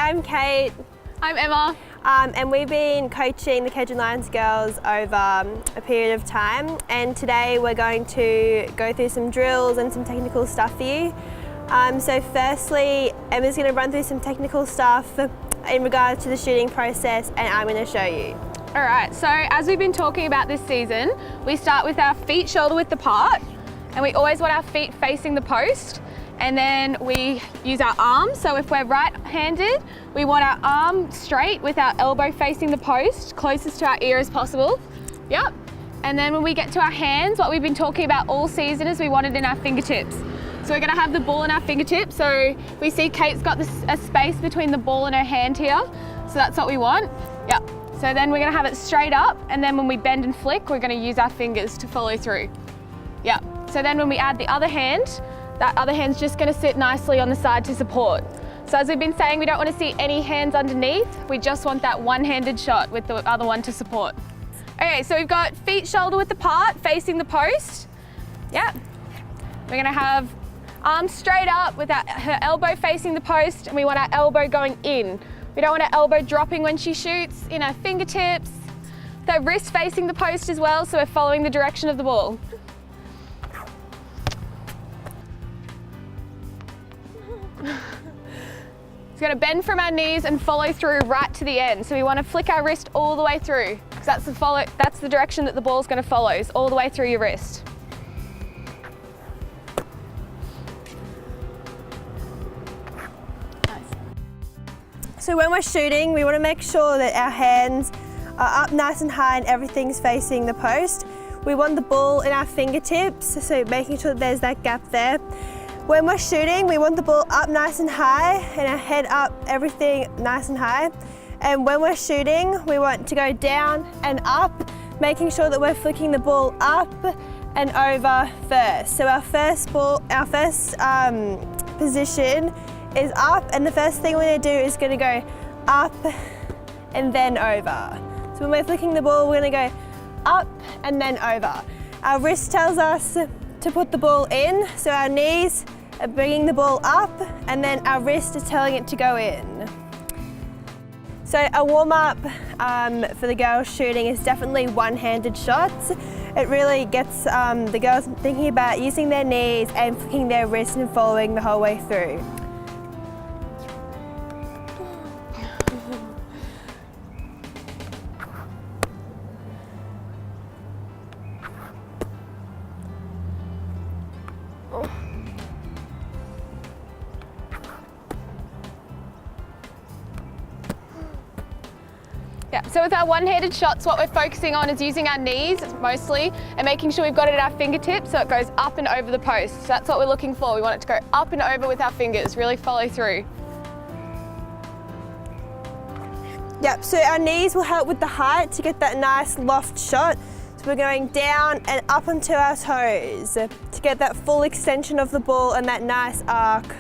I'm Kate. I'm Emma. And we've been coaching the Kedron Lions girls over a period of time, and today we're going to go through some drills and some technical stuff for you. So firstly, Emma's going to run through some technical stuff in regards to the shooting process, and I'm going to show you. All right, so as we've been talking about this season, we start with our feet shoulder width apart, and we always want our feet facing the post. And then we use our arms. So if we're right-handed, we want our arm straight with our elbow facing the post, closest to our ear as possible. Yep. And then when we get to our hands, what we've been talking about all season is we want it in our fingertips. So we're gonna have the ball in our fingertips. So we see Kate's got a space between the ball and her hand here. So that's what we want. Yep. So then we're gonna have it straight up, and then when we bend and flick, we're gonna use our fingers to follow through. Yep. So then when we add the other hand, that other hand's just going to sit nicely on the side to support. So as we've been saying, we don't want to see any hands underneath. We just want that one-handed shot with the other one to support. Okay, so we've got feet shoulder width apart, facing the post. Yep. We're going to have arms straight up with her elbow facing the post, and we want our elbow going in. We don't want our elbow dropping when she shoots, in our fingertips. The wrist facing the post as well, so we're following the direction of the ball. It's going to bend from our knees and follow through right to the end. So we want to flick our wrist all the way through, because that's the direction that the ball's going to follow, is all the way through your wrist. Nice. So when we're shooting, we want to make sure that our hands are up nice and high and everything's facing the post. We want the ball in our fingertips, so making sure that there's that gap there. When we're shooting, we want the ball up nice and high and our head up, everything nice and high. And when we're shooting, we want to go down and up, making sure that we're flicking the ball up and over first. So our first position is up, and the first thing we're going to do is going to go up and then over. So when we're flicking the ball, we're going to go up and then over. Our wrist tells us to put the ball in, so our knees are bringing the ball up, and then our wrist is telling it to go in. So a warm-up for the girls shooting is definitely one-handed shots. It really gets the girls thinking about using their knees and flicking their wrist and following the whole way through. Yeah, so with our one-handed shots, what we're focusing on is using our knees mostly and making sure we've got it at our fingertips so it goes up and over the post. So that's what we're looking for. We want it to go up and over with our fingers, really follow through. Yep, so our knees will help with the height to get that nice loft shot. So we're going down and up onto our toes to get that full extension of the ball and that nice arc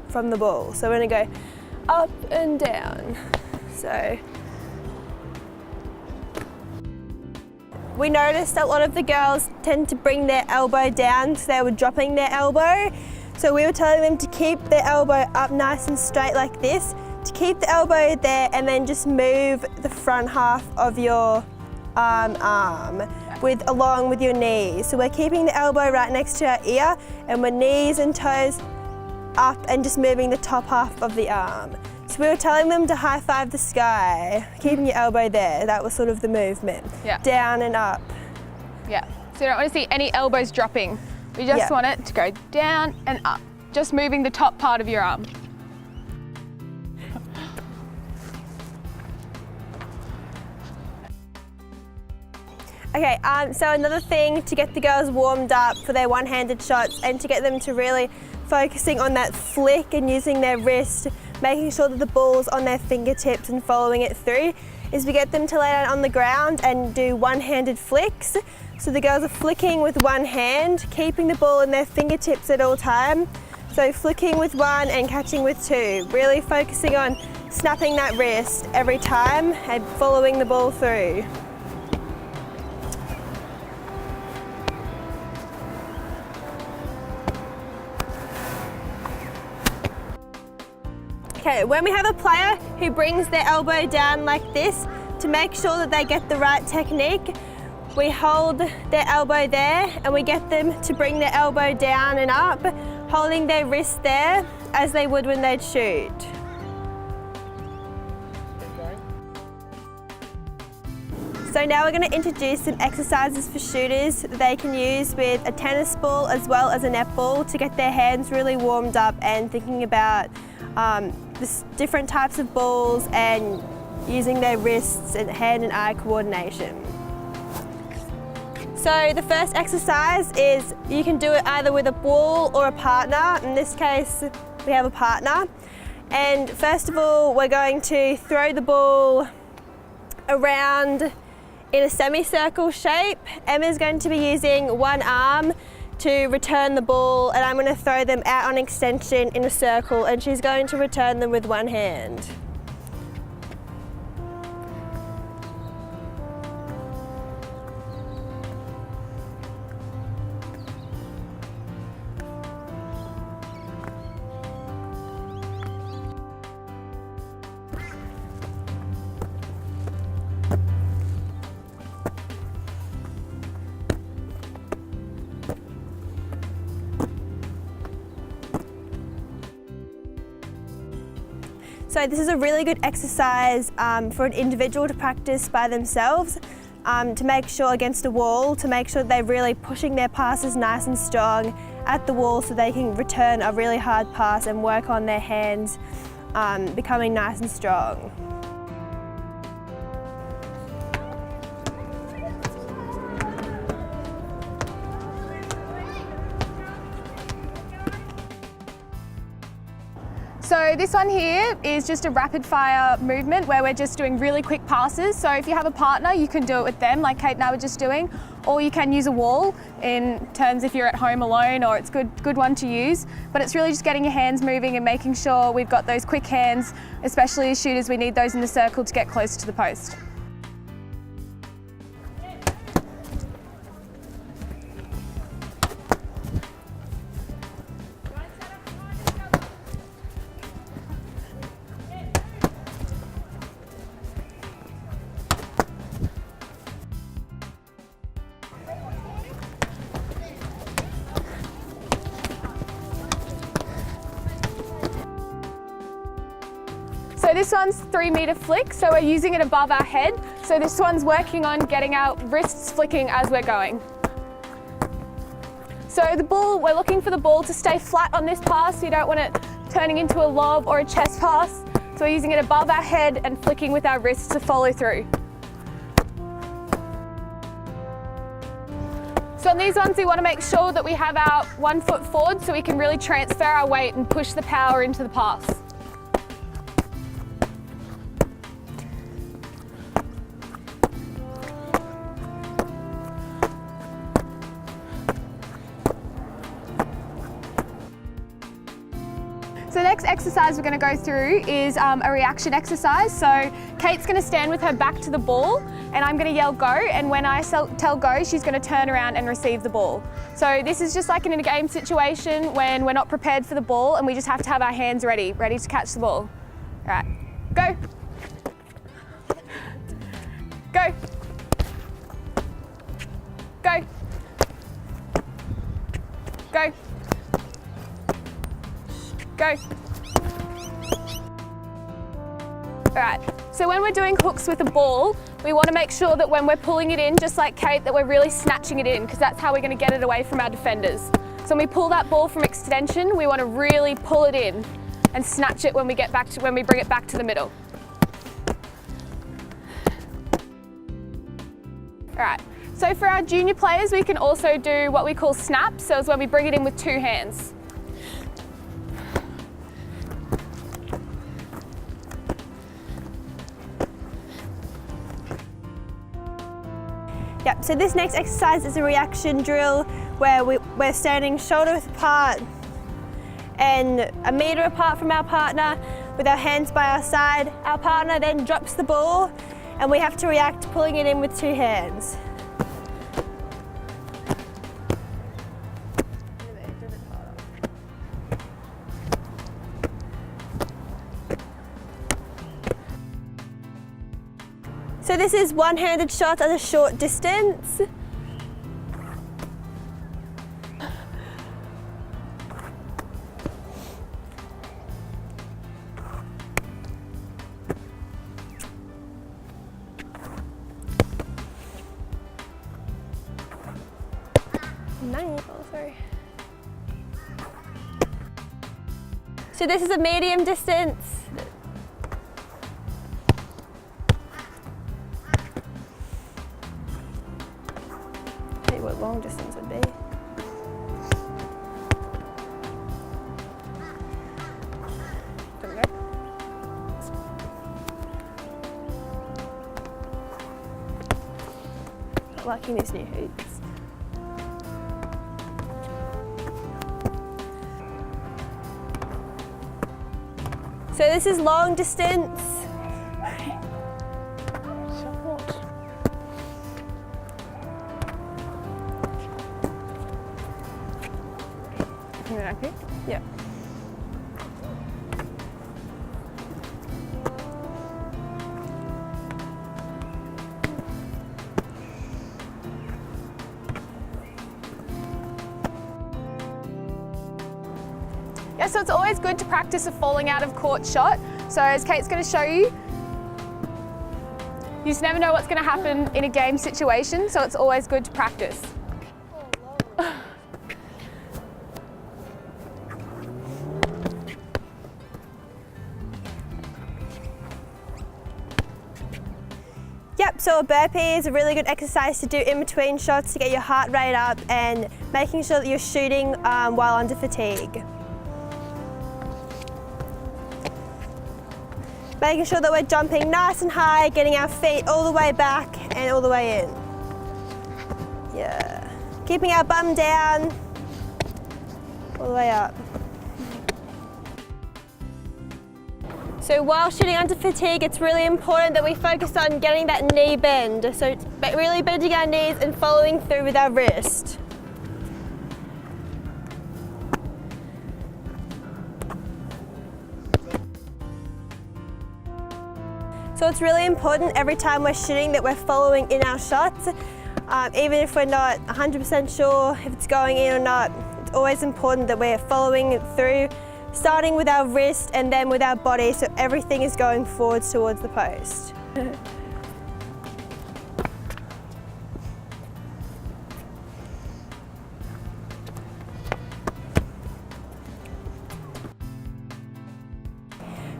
from the ball. So we're gonna go up and down. So we noticed a lot of the girls tend to bring their elbow down, so they were dropping their elbow. So we were telling them to keep their elbow up nice and straight like this, to keep the elbow there, and then just move the front half of your arm along with your knees. So we're keeping the elbow right next to our ear, and we're knees and toes up and just moving the top half of the arm. So we were telling them to high five the sky, keeping your elbow there. That was sort of the movement. Yeah. Down and up. Yeah, so you don't want to see any elbows dropping. We just want it to go down and up, just moving the top part of your arm. Okay, so another thing to get the girls warmed up for their one-handed shots and to get them to really focusing on that flick and using their wrist, making sure that the ball's on their fingertips and following it through, is we get them to lay down on the ground and do one-handed flicks. So the girls are flicking with one hand, keeping the ball in their fingertips at all time. So flicking with one and catching with two, really focusing on snapping that wrist every time and following the ball through. Okay, So when we have a player who brings their elbow down like this, to make sure that they get the right technique, we hold their elbow there and we get them to bring their elbow down and up, holding their wrist there as they would when they'd shoot. So now we're going to introduce some exercises for shooters that they can use with a tennis ball as well as a netball to get their hands really warmed up and thinking about the different types of balls and using their wrists and hand and eye coordination. So the first exercise is you can do it either with a ball or a partner. In this case, we have a partner. And first of all, we're going to throw the ball around in a semicircle shape. Emma's going to be using one arm to return the ball, and I'm going to throw them out on extension in a circle, and she's going to return them with one hand. So this is a really good exercise for an individual to practice by themselves to make sure against a wall, to make sure they're really pushing their passes nice and strong at the wall so they can return a really hard pass and work on their hands becoming nice and strong. So this one here is just a rapid fire movement where we're just doing really quick passes. So if you have a partner, you can do it with them like Kate and I were just doing, or you can use a wall in terms if you're at home alone, or it's good one to use. But it's really just getting your hands moving and making sure we've got those quick hands, especially as shooters, we need those in the circle to get close to the post. So this one's 3-meter flick, so we're using it above our head. So this one's working on getting our wrists flicking as we're going. So the ball, we're looking for the ball to stay flat on this pass. You don't want it turning into a lob or a chest pass. So we're using it above our head and flicking with our wrists to follow through. So on these ones, we want to make sure that we have our 1 foot forward so we can really transfer our weight and push the power into the pass. So the next exercise we're going to go through is a reaction exercise. So Kate's going to stand with her back to the ball and I'm going to yell go, and when I tell go, she's going to turn around and receive the ball. So this is just like in a game situation when we're not prepared for the ball and we just have to have our hands ready to catch the ball. All right, go. Go. Go. Go. Go. All right, so when we're doing hooks with a ball, we want to make sure that when we're pulling it in, just like Kate, that we're really snatching it in, because that's how we're going to get it away from our defenders. So when we pull that ball from extension, we want to really pull it in and snatch it when we bring it back to the middle. All right, so for our junior players, we can also do what we call snaps. So it's when we bring it in with 2 hands. Yep, so this next exercise is a reaction drill where we're standing shoulder width apart and 1 meter apart from our partner with our hands by our side. Our partner then drops the ball and we have to react pulling it in with 2 hands. So this is one-handed shots at a short distance. Sorry. So this is a medium distance. See what long distance would be. Not liking these new hoops. So this is long distance. Okay. Yeah. Yeah, so it's always good to practice a falling out of court shot. So as Kate's going to show you, you just never know what's going to happen in a game situation, so it's always good to practice. Yep, so a burpee is a really good exercise to do in between shots to get your heart rate up and making sure that you're shooting while under fatigue. Making sure that we're jumping nice and high, getting our feet all the way back and all the way in. Yeah. Keeping our bum down, all the way up. So while shooting under fatigue, it's really important that we focus on getting that knee bend. So really bending our knees and following through with our wrist. So it's really important every time we're shooting that we're following in our shots. Even if we're not 100% sure if it's going in or not, it's always important that we're following it through, starting with our wrist and then with our body, so everything is going forwards towards the post.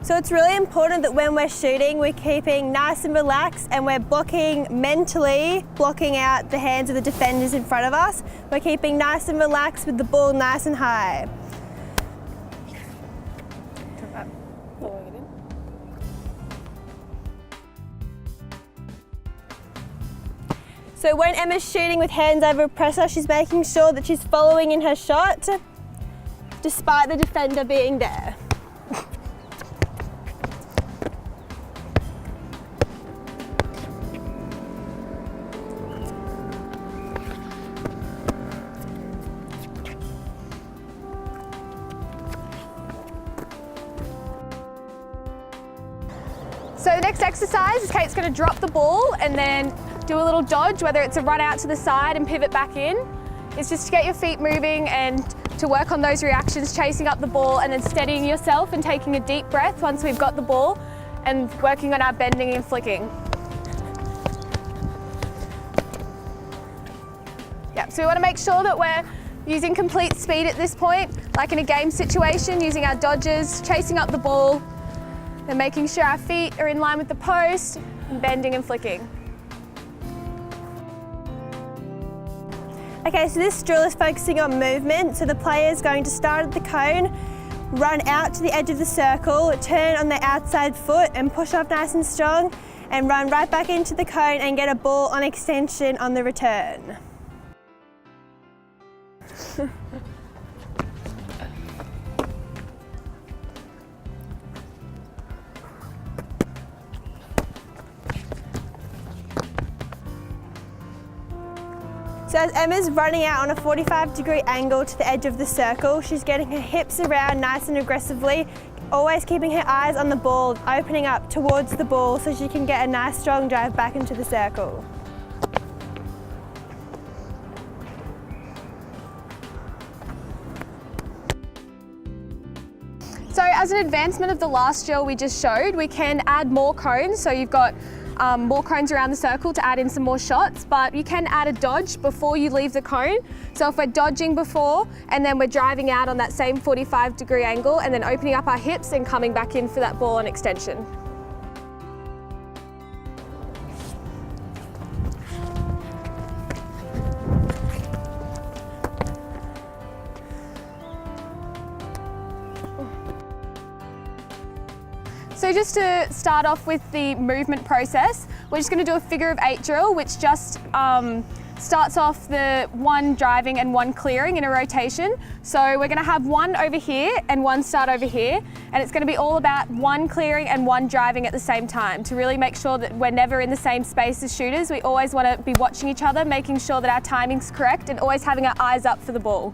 So it's really important that when we're shooting, we're keeping nice and relaxed and we're mentally blocking out the hands of the defenders in front of us. We're keeping nice and relaxed with the ball nice and high. So when Emma's shooting with hands over pressure, she's making sure that she's following in her shot, despite the defender being there. So the next exercise is Kate's going to drop the ball and then do a little dodge, whether it's a run out to the side and pivot back in. It's just to get your feet moving and to work on those reactions, chasing up the ball and then steadying yourself and taking a deep breath once we've got the ball and working on our bending and flicking. Yeah, so we want to make sure that we're using complete speed at this point, like in a game situation, using our dodges, chasing up the ball, and making sure our feet are in line with the post, and bending and flicking. Okay, so this drill is focusing on movement. So the player is going to start at the cone, run out to the edge of the circle, turn on the outside foot and push off nice and strong, and run right back into the cone and get a ball on extension on the return. So as Emma's running out on a 45-degree angle to the edge of the circle, she's getting her hips around nice and aggressively, always keeping her eyes on the ball, opening up towards the ball so she can get a nice strong drive back into the circle. So as an advancement of the last drill we just showed, we can add more cones. So you've got more cones around the circle to add in some more shots, but you can add a dodge before you leave the cone. So if we're dodging before and then we're driving out on that same 45-degree angle and then opening up our hips and coming back in for that ball on extension. So just to start off with the movement process, we're just going to do a figure of 8 drill, which just starts off the one driving and one clearing in a rotation. So we're going to have one over here and one start over here, and it's going to be all about one clearing and one driving at the same time to really make sure that we're never in the same space as shooters. We always want to be watching each other, making sure that our timing's correct and always having our eyes up for the ball.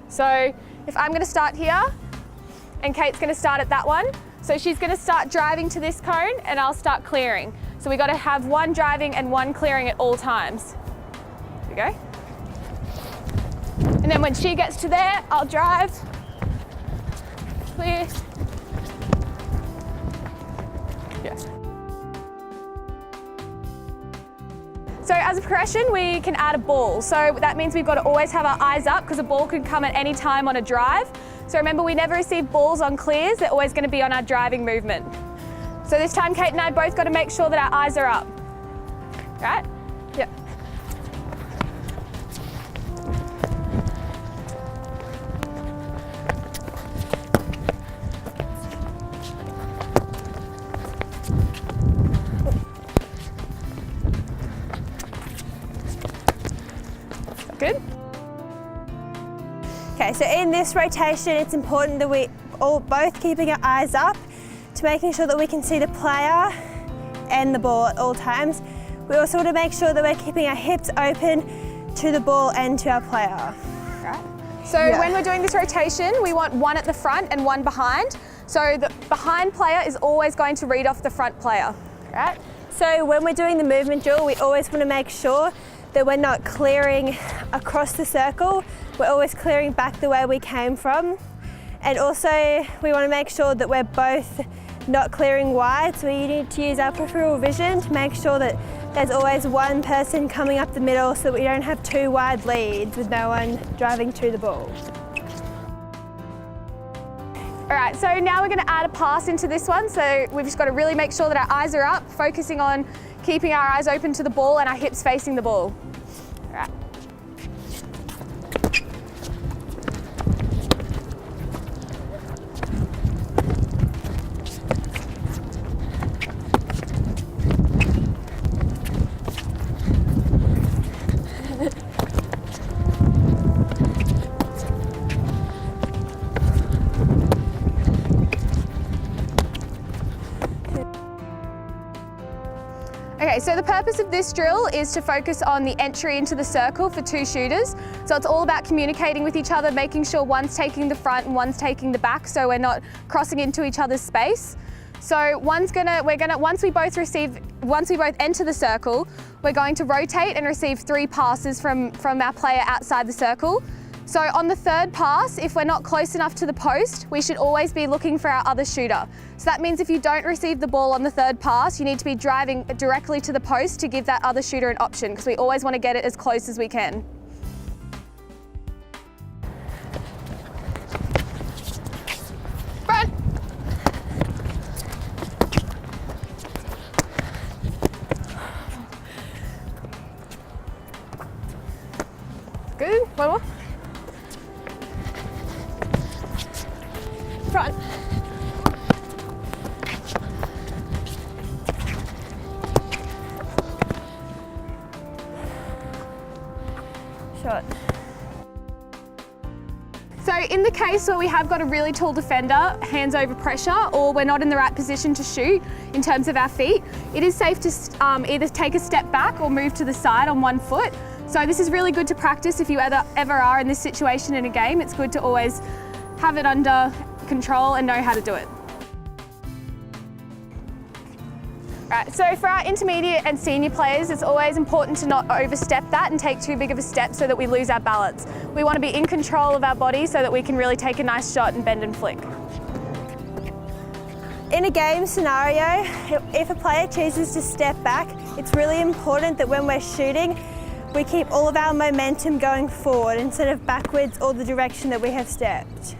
So if I'm going to start here and Kate's going to start at that one, so she's going to start driving to this cone and I'll start clearing. So we got to have one driving and one clearing at all times. Here we go. And then when she gets to there, I'll drive, clear. Yes. So as a progression, we can add a ball. So that means we've got to always have our eyes up because a ball can come at any time on a drive. So remember, we never receive balls on clears, they're always going to be on our driving movement. So this time Kate and I both got to make sure that our eyes are up. Right? Yep. Good. Okay, so in this rotation, it's important that we all both keeping our eyes up to making sure that we can see the player and the ball at all times. We also want to make sure that we're keeping our hips open to the ball and to our player. Right. So when we're doing this rotation, we want one at the front and one behind. So the behind player is always going to read off the front player. Right? So when we're doing the movement drill, we always want to make sure that we're not clearing across the circle. We're always clearing back the way we came from. And also we want to make sure that we're both not clearing wide, so we need to use our peripheral vision to make sure that there's always one person coming up the middle so that we don't have two wide leads with no one driving to the ball. All right, so now we're going to add a pass into this one. So we've just got to really make sure that our eyes are up, focusing on keeping our eyes open to the ball and our hips facing the ball. All right. Okay, so the purpose of this drill is to focus on the entry into the circle for two shooters. So it's all about communicating with each other, making sure one's taking the front and one's taking the back, so we're not crossing into each other's space. So once we both enter the circle, we're going to rotate and receive 3 passes from our player outside the circle. So on the third pass, if we're not close enough to the post, we should always be looking for our other shooter. So that means if you don't receive the ball on the third pass, you need to be driving directly to the post to give that other shooter an option, because we always want to get it as close as we can. Front. Good, one more. Front. Shot. So in the case where we have got a really tall defender, hands over pressure, or we're not in the right position to shoot in terms of our feet, it is safe to either take a step back or move to the side on one foot. So this is really good to practice if you ever are in this situation in a game. It's good to always have it under control and know how to do it. Right, so for our intermediate and senior players, it's always important to not overstep that and take too big of a step so that we lose our balance. We want to be in control of our body so that we can really take a nice shot and bend and flick. In a game scenario, if a player chooses to step back, it's really important that when we're shooting, we keep all of our momentum going forward instead of backwards or the direction that we have stepped.